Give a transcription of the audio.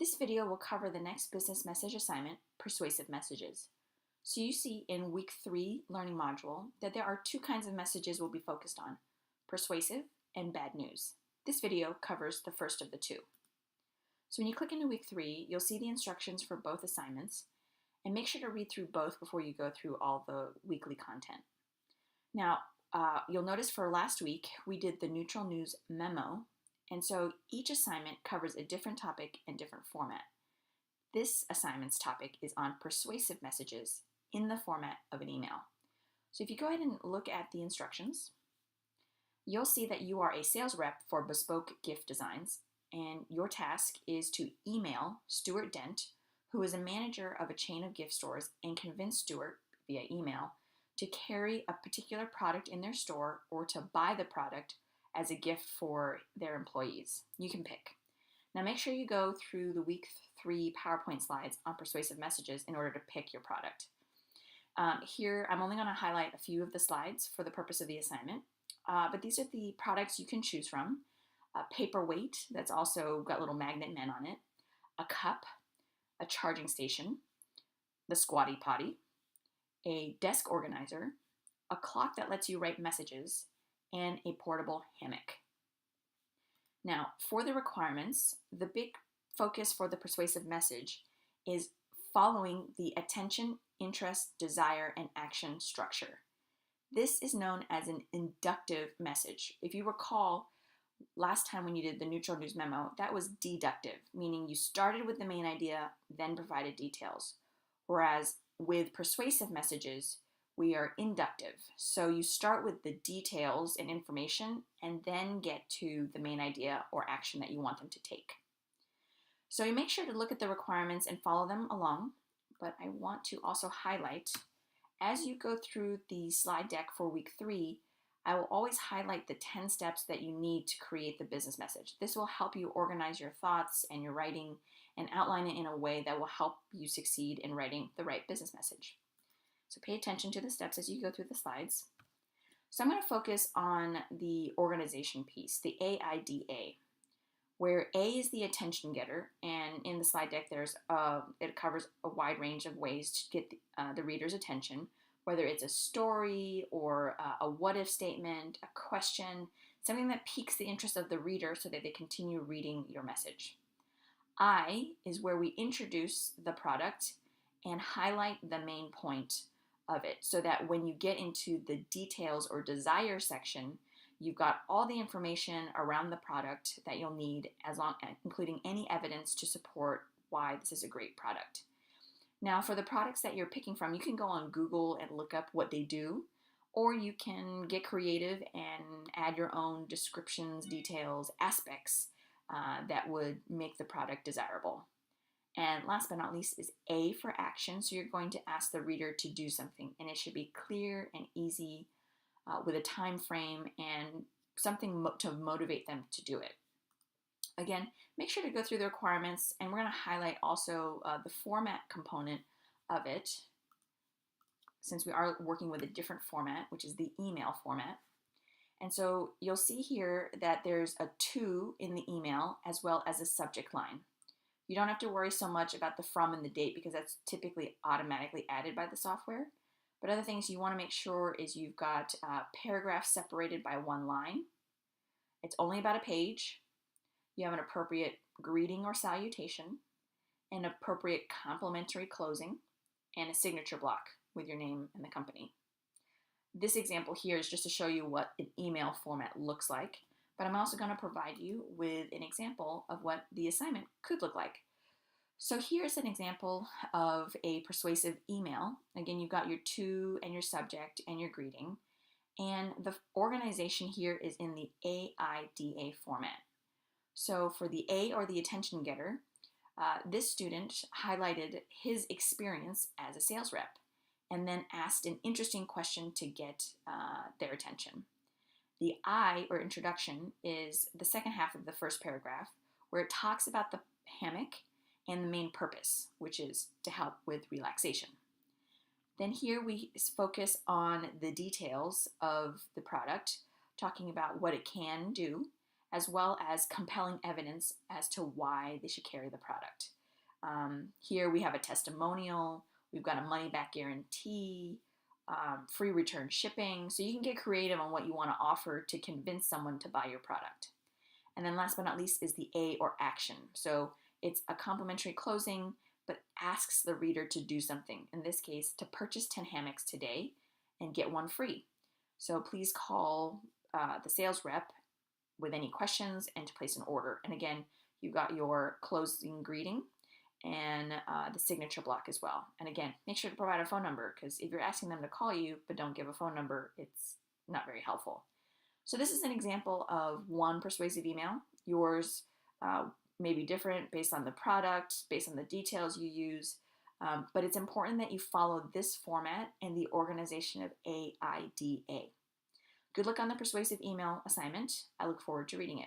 This video will cover the next business message assignment, persuasive messages. So you see in week 3 learning module that there are two kinds of messages we'll be focused on, persuasive and bad news. This video covers the first of the two. So when you click into week 3, you'll see the instructions for both assignments, and make sure to read through both before you go through all the weekly content. Now, you'll notice for last week, we did the neutral news memo, and so each assignment covers a different topic and different format. This assignment's topic is on persuasive messages in the format of an email. So if you go ahead and look at the instructions, you'll see that you are a sales rep for bespoke gift designs, and your task is to email Stuart Dent, who is a manager of a chain of gift stores, and convince Stuart via email to carry a particular product in their store or to buy the product as a gift for their employees. You can pick. Now make sure you go through the week 3 PowerPoint slides on persuasive messages in order to pick your product. Here I'm only going to highlight a few of the slides for the purpose of the assignment, but these are the products you can choose from. A paperweight that's also got little magnet men on it, a cup, a charging station, the squatty potty, a desk organizer, a clock that lets you write messages, and a portable hammock. Now, for the requirements, the big focus for the persuasive message is following the attention, interest, desire, and action structure. This is known as an inductive message. If you recall, last time when you did the neutral news memo, that was deductive, meaning you started with the main idea, then provided details. Whereas with persuasive messages, we are inductive. So you start with the details and information and then get to the main idea or action that you want them to take. So you make sure to look at the requirements and follow them along, but I want to also highlight, as you go through the slide deck for week 3, I will always highlight the 10 steps that you need to create the business message. This will help you organize your thoughts and your writing and outline it in a way that will help you succeed in writing the right business message. So pay attention to the steps as you go through the slides. So I'm going to focus on the organization piece, the AIDA, where A is the attention getter, and in the slide deck it covers a wide range of ways to get the reader's attention, whether it's a story or a what-if statement, a question, something that piques the interest of the reader so that they continue reading your message. I is where we introduce the product and highlight the main point of it so that when you get into the details or desire section, you've got all the information around the product that you'll need, including any evidence to support why this is a great product. Now, for the products that you're picking from, you can go on Google and look up what they do, or you can get creative and add your own descriptions, details, aspects that would make the product desirable. And last but not least is A for action. So you're going to ask the reader to do something, and it should be clear and easy with a time frame and something to motivate them to do it. Again, make sure to go through the requirements, and we're going to highlight also the format component of it, since we are working with a different format, which is the email format. And so you'll see here that there's a to in the email as well as a subject line. You don't have to worry so much about the from and the date because that's typically automatically added by the software. But other things you want to make sure is you've got paragraphs separated by one line. It's only about a page. You have an appropriate greeting or salutation, an appropriate complimentary closing, and a signature block with your name and the company. This example here is just to show you what an email format looks like, but I'm also going to provide you with an example of what the assignment could look like. So here's an example of a persuasive email. Again, you've got your to and your subject and your greeting, and the organization here is in the AIDA format. So for the A, or the attention getter, this student highlighted his experience as a sales rep and then asked an interesting question to get their attention. The I, or introduction, is the second half of the first paragraph, where it talks about the hammock and the main purpose, which is to help with relaxation. Then here we focus on the details of the product, talking about what it can do, as well as compelling evidence as to why they should carry the product. Here we have a testimonial, we've got a money back guarantee, free return shipping. So you can get creative on what you want to offer to convince someone to buy your product. And then last but not least is the A, or action. So it's a complimentary closing, but asks the reader to do something. In this case, to purchase 10 hammocks today and get one free. So please call the sales rep with any questions and to place an order. And again, you've got your closing greeting and the signature block as well. And again, make sure to provide a phone number, because if you're asking them to call you but don't give a phone number, it's not very helpful. So this is an example of one persuasive email. Yours may be different based on the product, based on the details you use, but it's important that you follow this format and the organization of AIDA. Good luck on the persuasive email assignment. I look forward to reading it.